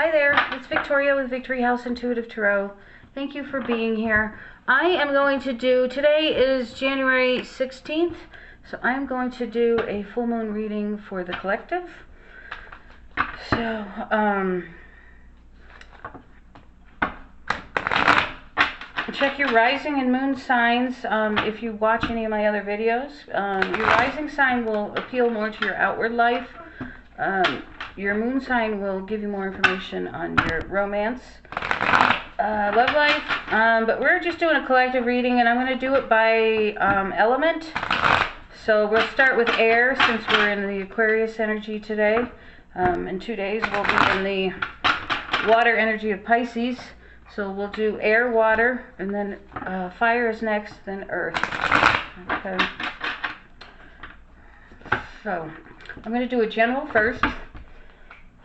Hi there, it's Victoria with Victory House Intuitive Tarot. Thank you for being here. I am going to do, today is January 16th, so I'm going to do a full moon reading for the collective. So, check your rising and moon signs. If you watch any of my other videos, your rising sign will appeal more to your outward life. Your moon sign will give you more information on your romance, love life, but we're just doing a collective reading, and I'm going to do it by element. So we'll start with air, since we're in the Aquarius energy today. In 2 days we'll be in the water energy of Pisces. So we'll do air, water, and then fire is next, then earth. Okay. So I'm going to do a general first.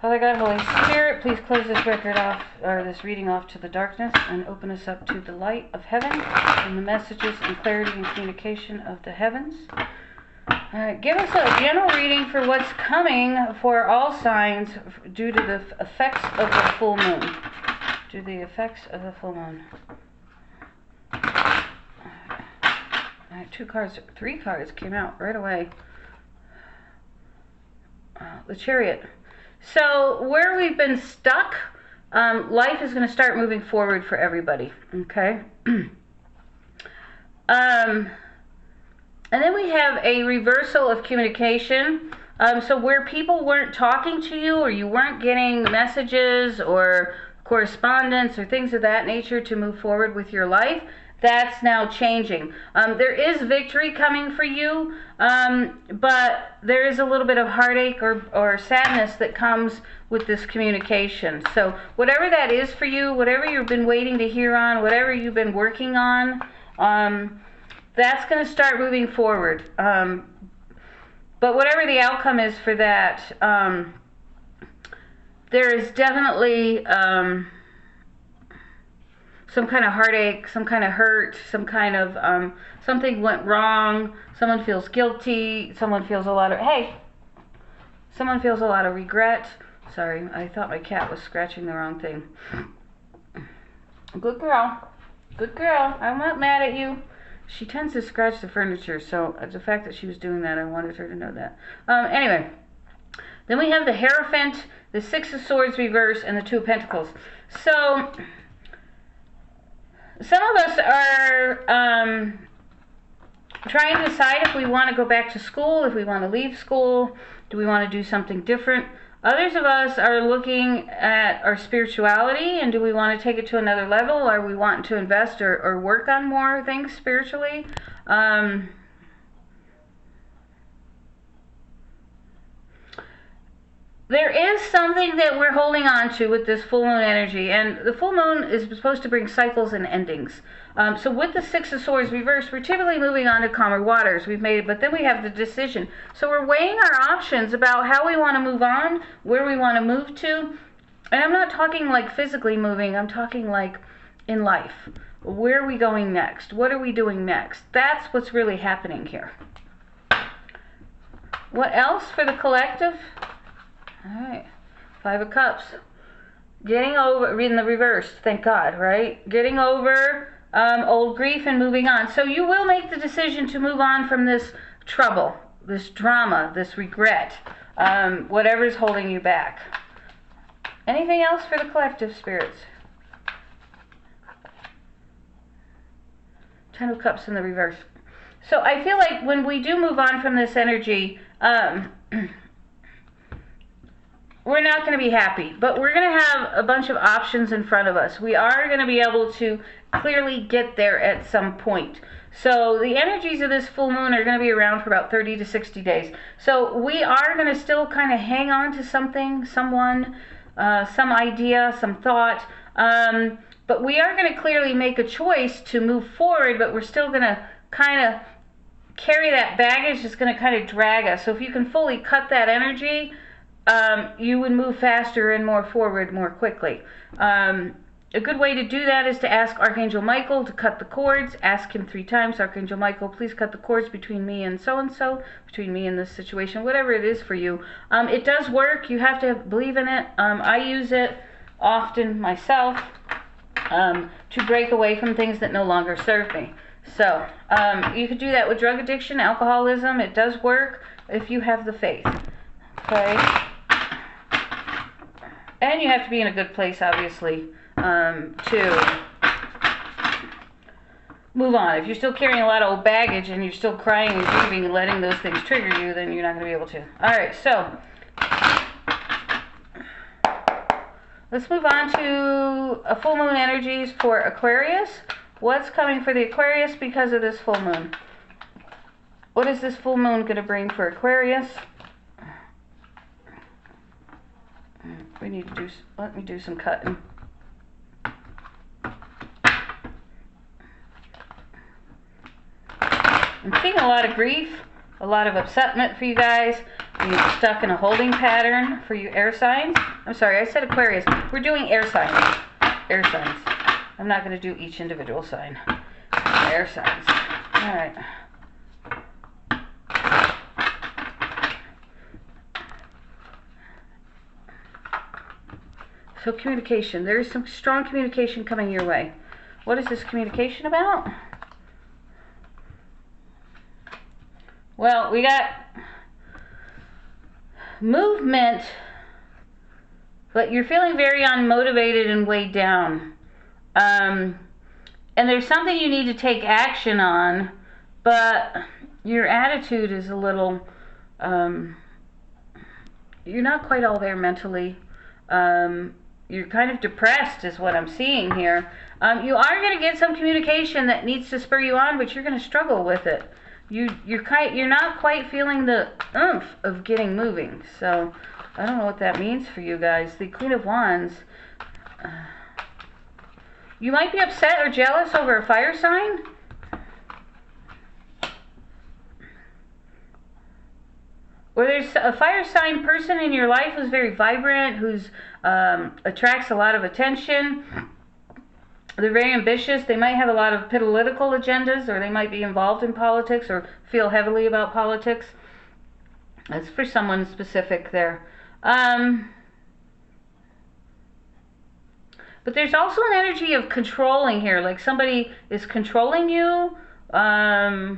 Father God, Holy Spirit, please close this record off, or this reading off, to the darkness and open us up to the light of heaven and the messages and clarity and communication of the heavens. Give us a general reading for what's coming for all signs due to the effects of the full moon. Due to the effects of the full moon. Alright, 3 cards came out right away. The Chariot. So where we've been stuck, life is going to start moving forward for everybody. Okay. And then we have a reversal of communication. So where people weren't talking to you, or you weren't getting messages or correspondence or things of that nature to move forward with your life, that's now changing. There is victory coming for you, but there is a little bit of heartache or sadness that comes with this communication. So whatever that is for you, whatever you've been waiting to hear on, whatever you've been working on, that's going to start moving forward. But whatever the outcome is for that, there is definitely some kind of heartache, some kind of hurt, some kind of something went wrong. Someone feels guilty. Someone feels a lot of regret. Sorry, I thought my cat was scratching the wrong thing. Good girl. Good girl. I'm not mad at you. She tends to scratch the furniture, so the fact that she was doing that, I wanted her to know that. Anyway, then we have the Hierophant, the Six of Swords reverse, and the Two of Pentacles. So some of us are trying to decide if we want to go back to school, if we want to leave school, do we want to do something different. Others of us are looking at our spirituality, and do we want to take it to another level? Are we wanting to invest or work on more things spiritually? There is something that we're holding on to with this full moon energy, and the full moon is supposed to bring cycles and endings. So with the Six of Swords reverse, we're typically moving on to calmer waters. We've made it, but then we have the decision. So we're weighing our options about how we want to move on, where we want to move to. And I'm not talking like physically moving, I'm talking like in life. Where are we going next? What are we doing next? That's what's really happening here. What else for the collective? Alright, 5 of Cups. Getting over, in the reverse, thank God, right? Getting over old grief and moving on. So you will make the decision to move on from this trouble, this drama, this regret, whatever's holding you back. Anything else for the collective, spirits? 10 of Cups in the reverse. So I feel like when we do move on from this energy, we're not going to be happy, but we're going to have a bunch of options in front of us. We are going to be able to clearly get there at some point. So the energies of this full moon are going to be around for about 30 to 60 days. So we are going to still kind of hang on to something, someone, some idea, some thought. But we are going to clearly make a choice to move forward, but we're still going to kind of carry that baggage that's going to kind of drag us. So if you can fully cut that energy, you would move faster and more forward more quickly. A good way to do that is to ask Archangel Michael to cut the cords. Ask him 3 times, Archangel Michael, please cut the cords between me and so-and-so, between me and this situation, whatever it is for you. It does work. You have to believe in it. I use it. often myself to break away from things that no longer serve me. So you could do that with drug addiction, alcoholism. It does work if you have the faith. Okay? And you have to be in a good place, obviously, to move on. If you're still carrying a lot of old baggage and you're still crying and grieving and letting those things trigger you, then you're not going to be able to. Alright, so let's move on to a full moon energies for Aquarius. What's coming for the Aquarius because of this full moon? What is this full moon going to bring for Aquarius? We need to let me do some cutting. I'm seeing a lot of grief, a lot of upsetment for you guys. You're stuck in a holding pattern for you air signs. I'm sorry, I said Aquarius. We're doing air signs. Air signs. I'm not going to do each individual sign. Air signs. Alright. So communication. There is some strong communication coming your way. What is this communication about? Well, we got movement, but you're feeling very unmotivated and weighed down. And there's something you need to take action on, but your attitude is a little, you're not quite all there mentally. You're kind of depressed is what I'm seeing here. You are going to get some communication that needs to spur you on, but you're going to struggle with it. You're not quite feeling the oomph of getting moving. So I don't know what that means for you guys. The Queen of Wands. You might be upset or jealous over a fire sign. Or there's a fire sign person in your life who's very vibrant, who's attracts a lot of attention. They're very ambitious. They might have a lot of political agendas, or they might be involved in politics or feel heavily about politics. That's for someone specific there. But there's also an energy of controlling here, like somebody is controlling you. Or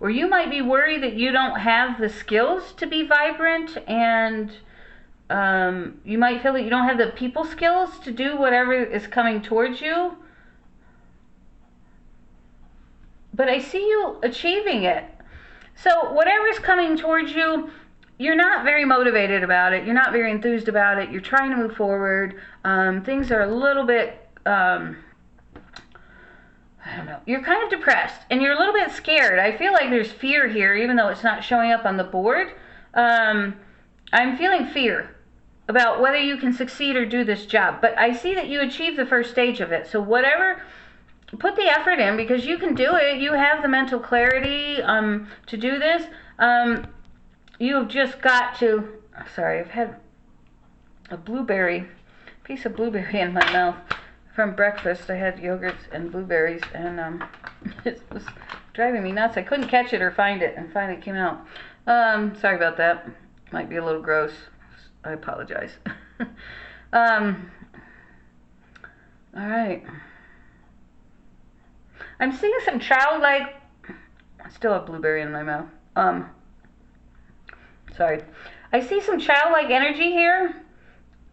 you might be worried that you don't have the skills to be vibrant, and you might feel that you don't have the people skills to do whatever is coming towards you. But I see you achieving it. So whatever is coming towards you, you're not very motivated about it. You're not very enthused about it. You're trying to move forward. Things are a little bit, I don't know. You're kind of depressed and you're a little bit scared. I feel like there's fear here, even though it's not showing up on the board. I'm feeling fear about whether you can succeed or do this job. But I see that you achieved the first stage of it. So whatever, put the effort in, because you can do it. You have the mental clarity to do this. You have just got to, sorry, I've had a piece of blueberry in my mouth from breakfast. I had yogurts and blueberries, and it was driving me nuts. I couldn't catch it or find it, and finally it came out. Sorry about that. Might be a little gross. I apologize. All right. I'm seeing some childlike, I still have blueberry in my mouth. Sorry. I see some childlike energy here,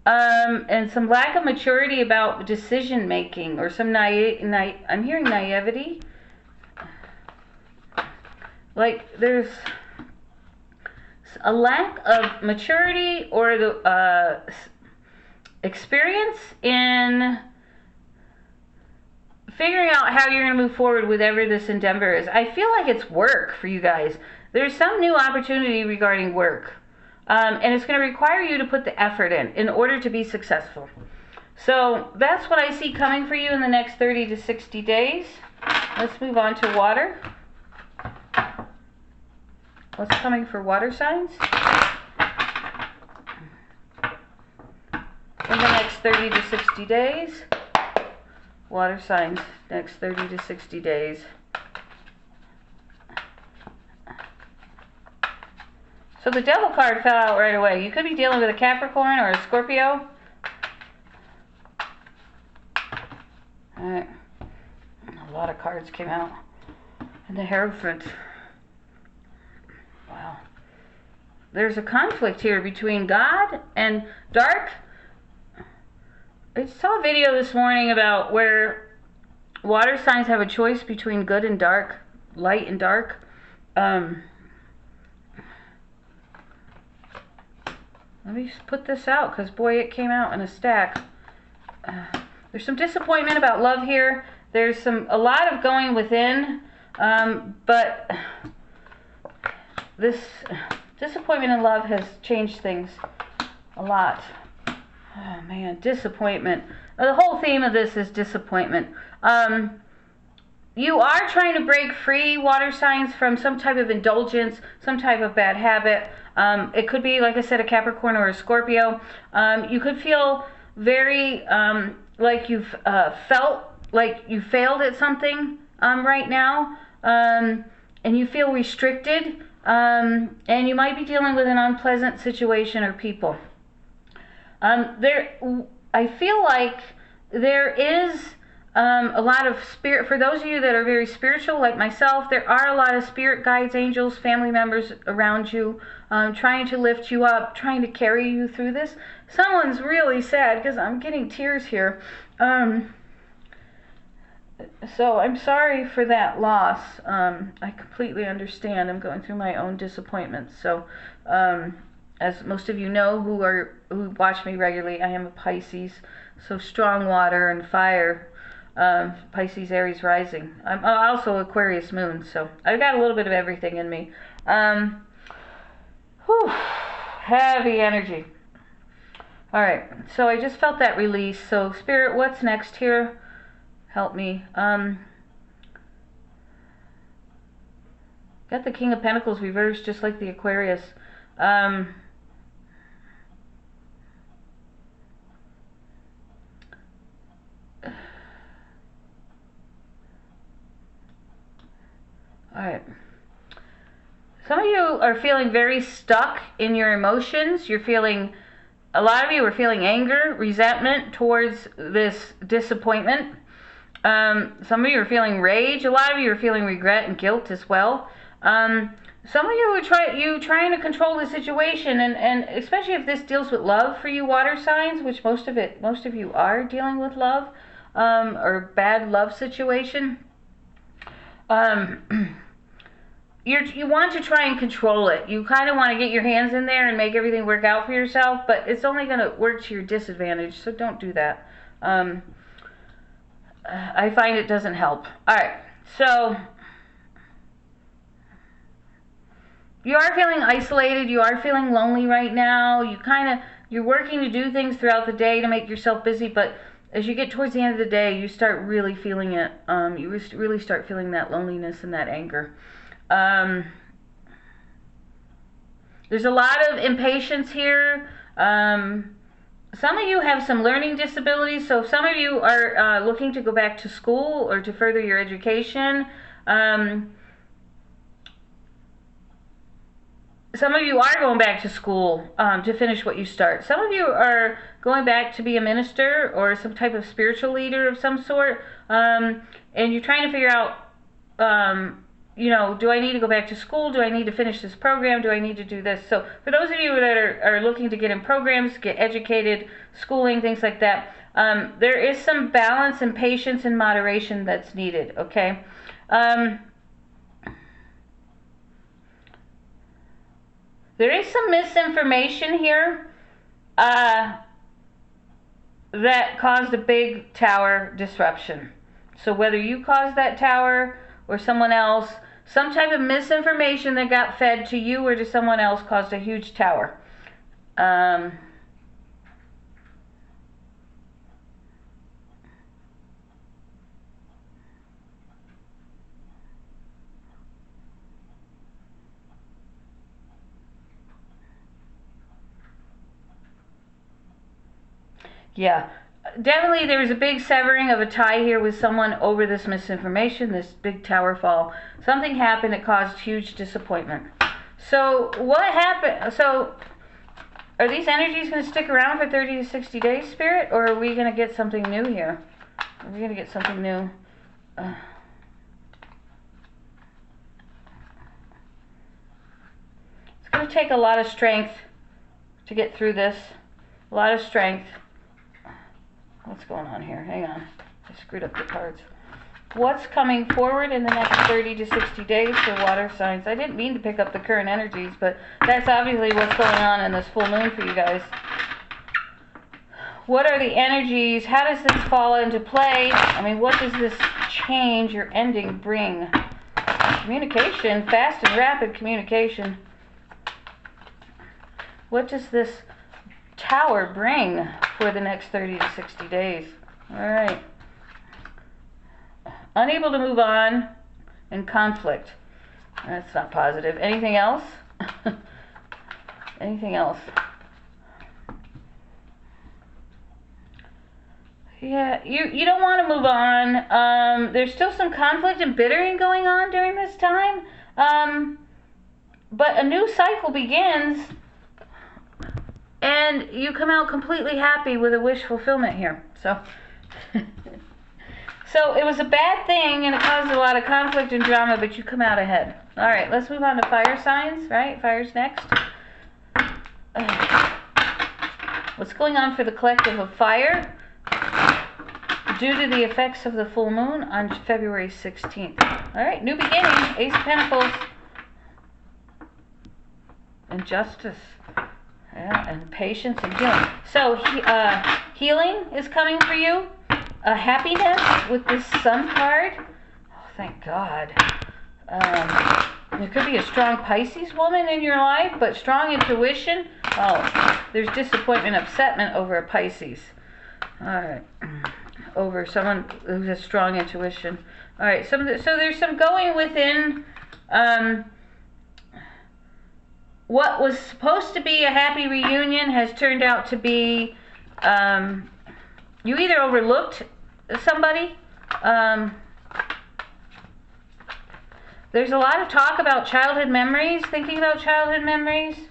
and some lack of maturity about decision making, or some I'm hearing naivety. Like there's a lack of maturity or the experience in figuring out how you're going to move forward with whatever this endeavor is. I feel like it's work for you guys. There's some new opportunity regarding work. And it's going to require you to put the effort in order to be successful. So that's what I see coming for you in the next 30 to 60 days. Let's move on to water. What's coming for water signs in the next 30 to 60 days? Water signs, next 30 to 60 days. So the Devil card fell out right away. You could be dealing with a Capricorn or a Scorpio. Alright. A lot of cards came out. And the Hierophant. Wow. There's a conflict here between God and dark. I saw a video this morning about where water signs have a choice between good and dark, light and dark. Let me put this out, because boy, it came out in a stack. There's some disappointment about love here. There's a lot of going within, but this disappointment in love has changed things a lot. Oh man, disappointment. The whole theme of this is disappointment. You are trying to break free, water signs, from some type of indulgence, some type of bad habit. It could be, like I said, a Capricorn or a Scorpio. You could feel very like you've felt like you failed at something right now, and you feel restricted, and you might be dealing with an unpleasant situation or people. I feel like there is a lot of spirit, for those of you that are very spiritual like myself, there are a lot of spirit guides, angels, family members around you, trying to lift you up, trying to carry you through this. Someone's really sad, because I'm getting tears here. So I'm sorry for that loss. I completely understand. I'm going through my own disappointments. So as most of you know who watch me regularly, I am a Pisces, so strong water and fire. Pisces, Aries rising. I'm also Aquarius moon, so I've got a little bit of everything in me. Heavy energy. Alright, so I just felt that release. So Spirit, what's next here? Help me. Got the King of Pentacles reversed, just like the Aquarius. Alright. Some of you are feeling very stuck in your emotions. A lot of you are feeling anger, resentment towards this disappointment. Some of you are feeling rage. A lot of you are feeling regret and guilt as well. Some of you are trying to control the situation, and especially if this deals with love for you water signs, which most of you are dealing with love, or bad love situation. You want to try and control it. You kind of want to get your hands in there and make everything work out for yourself, but it's only going to work to your disadvantage, so don't do that. I find it doesn't help. Alright, so you are feeling isolated, you are feeling lonely right now, you're working to do things throughout the day to make yourself busy, but as you get towards the end of the day, you start really feeling it. You really start feeling that loneliness and that anger. There's a lot of impatience here. Some of you have some learning disabilities, so some of you are looking to go back to school or to further your education. Some of you are going back to school to finish what you start. Some of you are going back to be a minister or some type of spiritual leader of some sort, and you're trying to figure out, do I need to go back to school? Do I need to finish this program? Do I need to do this? So for those of you that are looking to get in programs, get educated, schooling, things like that, there is some balance and patience and moderation that's needed, okay? There is some misinformation here that caused a big tower disruption. So whether you caused that tower or someone else, some type of misinformation that got fed to you or to someone else caused a huge tower. Yeah, definitely there was a big severing of a tie here with someone over this misinformation, this big tower fall. Something happened that caused huge disappointment. So what happened? So are these energies going to stick around for 30 to 60 days, Spirit, or are we going to get something new here? We're going to get something new. It's going to take a lot of strength to get through this. A lot of strength. What's going on here? Hang on. I screwed up the cards. What's coming forward in the next 30 to 60 days for water signs? I didn't mean to pick up the current energies, but that's obviously what's going on in this full moon for you guys. What are the energies? How does this fall into play? I mean, what does this change or ending bring? Communication, fast and rapid communication. What does this Tower bring for the next 30 to 60 days? All right. Unable to move on and conflict. That's not positive. Anything else? Anything else? Yeah, you don't want to move on. There's still some conflict and bittering going on during this time. But a new cycle begins, and you come out completely happy with a wish fulfillment here. So, so it was a bad thing, and it caused a lot of conflict and drama, but you come out ahead. All right, let's move on to fire signs, right? Fire's next. What's going on for the collective of fire? Due to the effects of the full moon on February 16th. All right, new beginning, Ace of Pentacles. And justice. Yeah, and patience and healing. So, healing is coming for you. Happiness with this Sun card. Oh, thank God. There could be a strong Pisces woman in your life, but strong intuition. Oh, there's disappointment, upsetment over a Pisces. All right. Over someone who has strong intuition. All right. So there's some going within. What was supposed to be a happy reunion has turned out to be. You either overlooked somebody. There's a lot of talk about childhood memories. Thinking about childhood memories.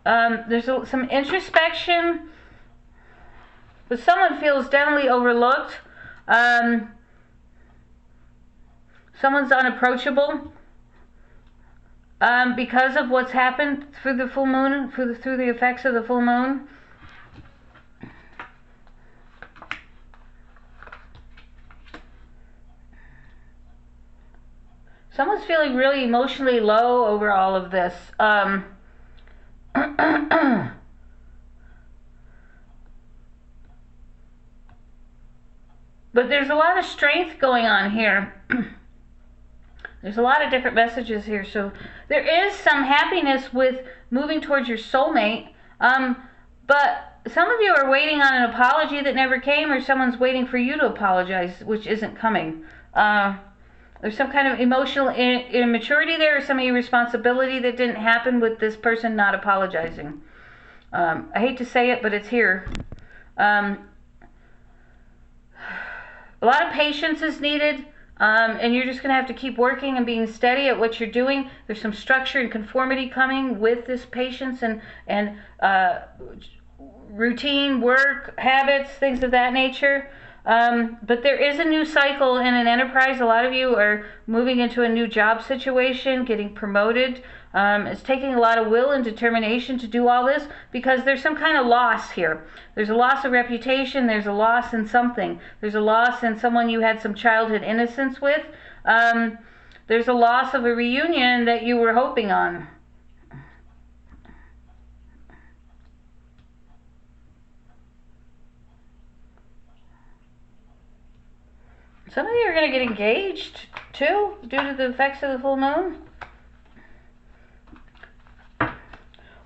There's some introspection. But someone feels definitely overlooked. Someone's unapproachable because of what's happened through the full moon, through the effects of the full moon. Someone's feeling really emotionally low over all of this. But there's a lot of strength going on here. There's a lot of different messages here. So there is some happiness with moving towards your soulmate. But some of you are waiting on an apology that never came, or someone's waiting for you to apologize, which isn't coming. There's some kind of emotional immaturity there, or some irresponsibility that didn't happen with this person not apologizing. I hate to say it, but it's here. A lot of patience is needed, and you're just going to have to keep working and being steady at what you're doing. There's some structure and conformity coming with this patience and routine, work, habits, things of that nature. But there is a new cycle in an enterprise. A lot of you are moving into a new job situation, getting promoted. It's taking a lot of will and determination to do all this because there's some kind of loss here. There's a loss of reputation. There's a loss in something. There's a loss in someone you had some childhood innocence with. There's a loss of a reunion that you were hoping on. Some of you are going to get engaged too due to the effects of the full moon.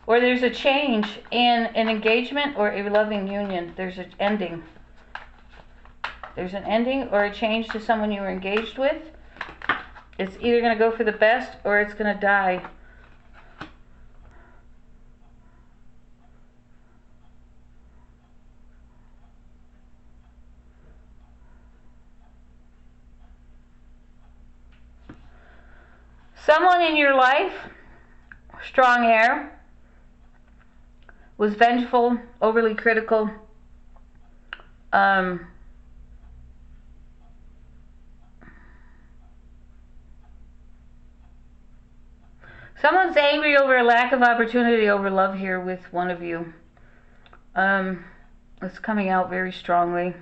Or there's a change in an engagement or a loving union. There's an ending. There's an ending or a change to someone you were engaged with. It's either going to go for the best or it's going to die. Someone in your life, strong hair, was vengeful, overly critical, Someone's angry over a lack of opportunity over love here with one of you. It's coming out very strongly.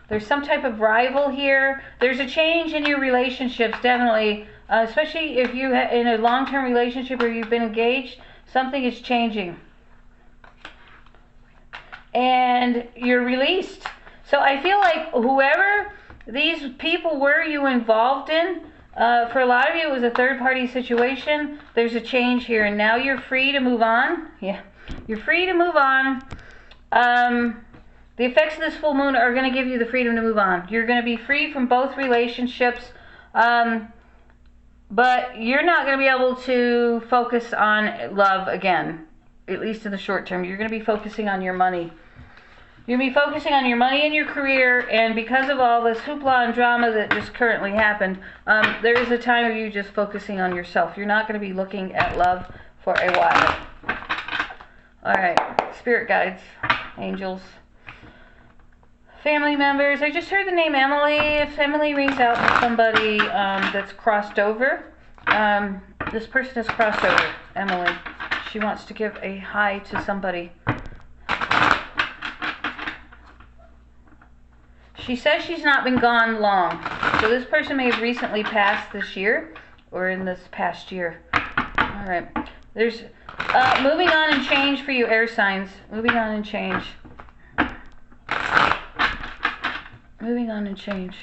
There's some type of rival here. There's a change in your relationships, definitely. Especially if you're in a long-term relationship or you've been engaged, something is changing. And you're released. So I feel like whoever these people were you involved in, for a lot of you it was a third-party situation. There's a change here, and now you're free to move on. Yeah, you're free to move on. The effects of this full moon are going to give you the freedom to move on. You're going to be free from both relationships, but you're not going to be able to focus on love again, at least in the short term. You're going to be focusing on your money. You're going to be focusing on your money and your career, and because of all this hoopla and drama that just currently happened, there is a time of you just focusing on yourself. You're not going to be looking at love for a while. All right, spirit guides, angels, family members. I just heard the name Emily. If Emily rings out to somebody that's crossed over, this person is crossed over, Emily. She wants to give a hi to somebody. She says she's not been gone long. So this person may have recently passed this year or in this past year. All right. There's moving on and change for you air signs. Moving on and change. Moving on and change.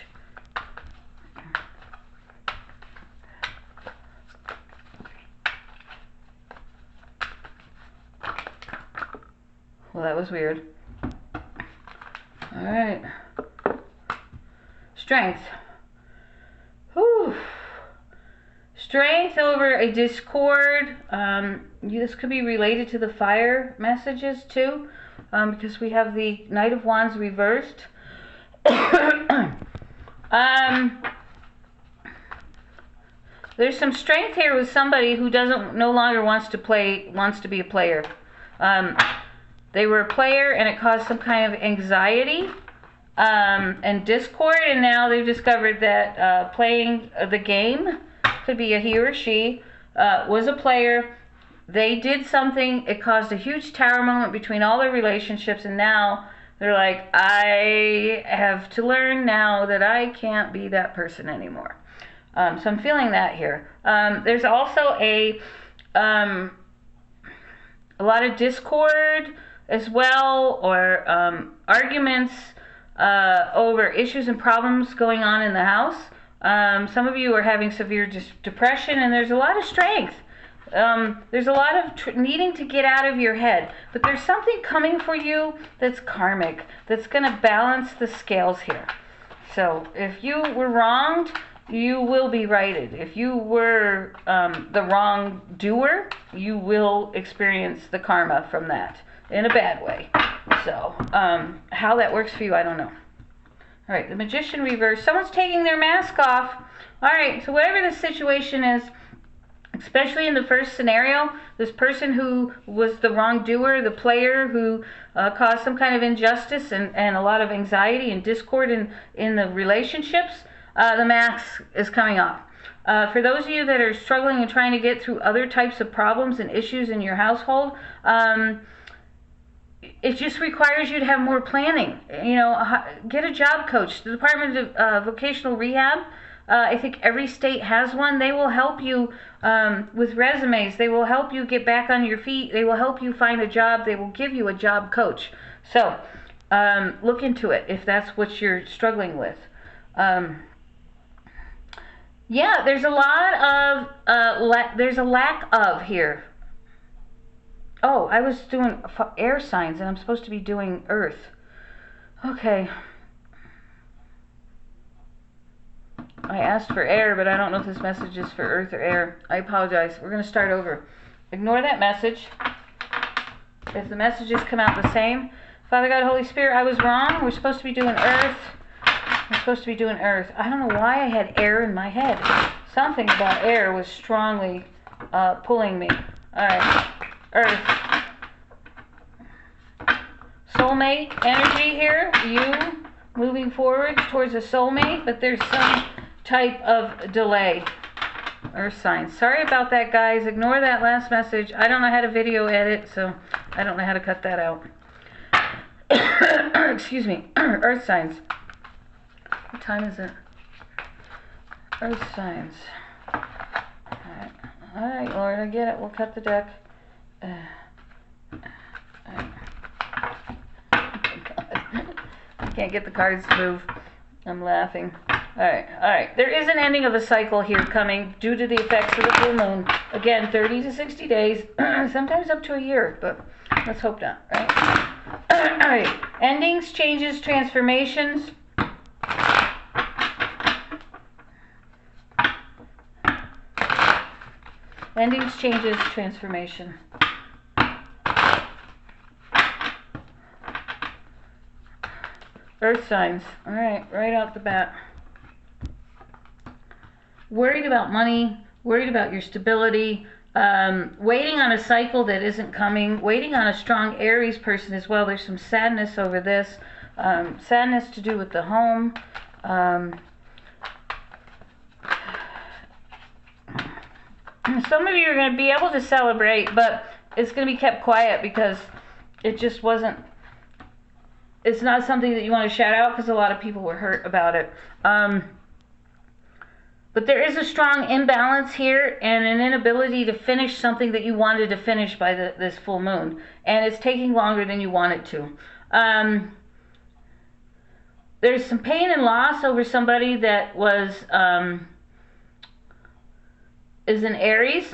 Well, that was weird. All right. Strength. Whew. Strength over a discord. This could be related to the fire messages too, because we have the Knight of Wands reversed. There's some strength here with somebody who no longer wants to be a player. They were a player and it caused some kind of anxiety and discord, and now they've discovered that playing the game, could be a he or she, was a player. They did something, it caused a huge tower moment between all their relationships, and now they're like, I have to learn now that I can't be that person anymore. So I'm feeling that here. There's also a lot of discord as well, or arguments over issues and problems going on in the house. Some of you are having severe depression, and there's a lot of strength. There's a lot of needing to get out of your head, but there's something coming for you that's karmic, that's going to balance the scales here. So if you were wronged, you will be righted. If you were the wrong doer, you will experience the karma from that in a bad way. So how that works for you, I don't know. All right, the Magician reverse. Someone's taking their mask off. All right, so whatever the situation is, especially in the first scenario, this person who was the wrongdoer, the player who caused some kind of injustice and a lot of anxiety and discord in the relationships, the mask is coming off. For those of you that are struggling and trying to get through other types of problems and issues in your household, it just requires you to have more planning. You know, get a job coach. The Department of Vocational Rehab, I think every state has one. They will help you with resumes. They will help you get back on your feet. They will help you find a job. They will give you a job coach. So look into it if that's what you're struggling with. Yeah, there's a lot of, there's a lack of here. Oh, I was doing air signs and I'm supposed to be doing earth. Okay. I asked for air, but I don't know if this message is for earth or air. I apologize. We're going to start over. Ignore that message. If the messages come out the same. Father God, Holy Spirit, I was wrong. We're supposed to be doing earth. We're supposed to be doing earth. I don't know why I had air in my head. Something about air was strongly pulling me. All right. Earth. Soulmate energy here. You moving forward towards a soulmate, but there's some type of delay. Earth signs. Sorry about that, guys. Ignore that last message. I don't know how to video edit, so I don't know how to cut that out. Excuse me. Earth signs. What time is it? Earth signs. Alright. Alright, Lord, I get it. We'll cut the deck. I can't get the cards to move. I'm laughing. Alright. There is an ending of a cycle here coming due to the effects of the full moon. Again, 30 to 60 days, sometimes up to a year, but let's hope not, right? Alright. Endings, changes, transformations. Endings, changes, transformation. Earth signs. Alright, right out the bat. Worried about money, worried about your stability, waiting on a cycle that isn't coming, waiting on a strong Aries person as well. There's some sadness over this. Sadness to do with the home. Some of you are going to be able to celebrate, but it's going to be kept quiet because it just wasn't, it's not something that you want to shout out because a lot of people were hurt about it. But there is a strong imbalance here and an inability to finish something that you wanted to finish by this full moon. And it's taking longer than you want it to. There's some pain and loss over somebody that was, is an Aries.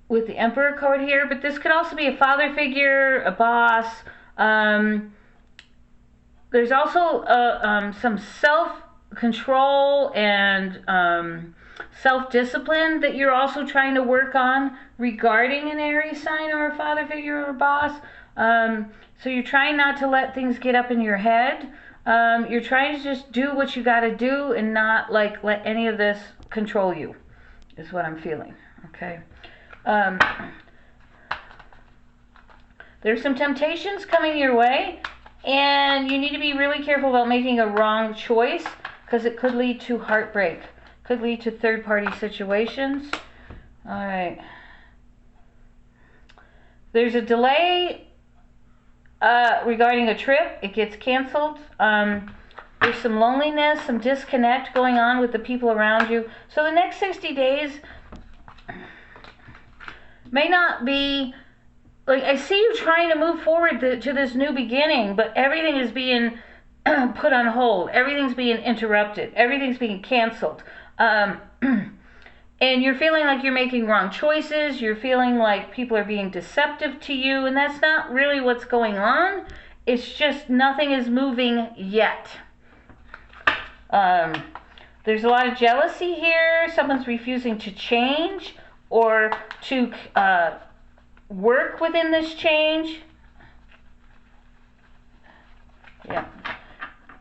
With the Emperor card here. But this could also be a father figure, a boss. There's also some self-control and self-discipline that you're also trying to work on regarding an Aries sign or a father figure or a boss. So you're trying not to let things get up in your head. You're trying to just do what you got to do and not like let any of this control you, is what I'm feeling. Okay. There's some temptations coming your way, and you need to be really careful about making a wrong choice because it could lead to heartbreak, could lead to third-party situations. All right. There's a delay regarding a trip. It gets canceled. There's some loneliness, some disconnect going on with the people around you. So the next 60 days may not be, like, I see you trying to move forward to this new beginning, but everything is being put on hold. Everything's being interrupted. Everything's being canceled. And you're feeling like you're making wrong choices. You're feeling like people are being deceptive to you, and that's not really what's going on. It's just nothing is moving yet. There's a lot of jealousy here. Someone's refusing to change or to work within this change. Yeah.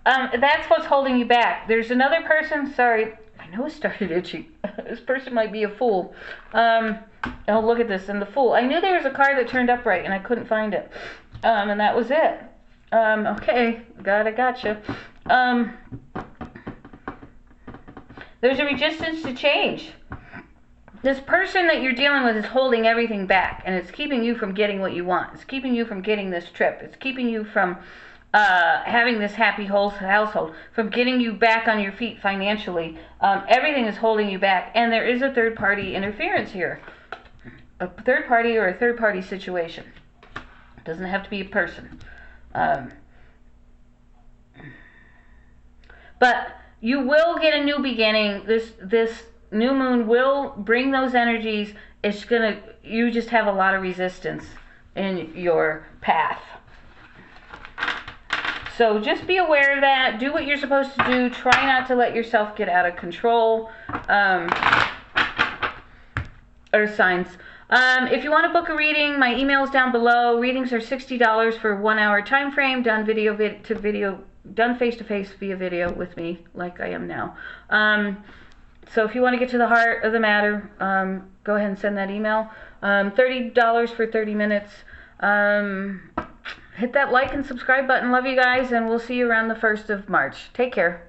That's what's holding you back. There's another person, sorry, I know it started itchy. This person might be a fool. Oh, look at this, and the fool. I knew there was a card that turned upright and I couldn't find it. And that was it. Okay, I gotcha. There's a resistance to change. This person that you're dealing with is holding everything back, and it's keeping you from getting what you want. It's keeping you from getting this trip. It's keeping you from having this happy household, from getting you back on your feet financially. Everything is holding you back, and there is a third-party interference here. A third party or a third-party situation. It doesn't have to be a person. But you will get a new beginning. This new moon will bring those energies. It's gonna, you just have a lot of resistance in your path. So just be aware of that. Do what you're supposed to do. Try not to let yourself get out of control. Earth signs. If you want to book a reading, my email is down below. Readings are $60 for a 1 hour time frame, done done face-to-face via video with me, like I am now. So if you want to get to the heart of the matter, go ahead and send that email. $30 for 30 minutes. Hit that like and subscribe button. Love you guys, and we'll see you around the 1st of March. Take care.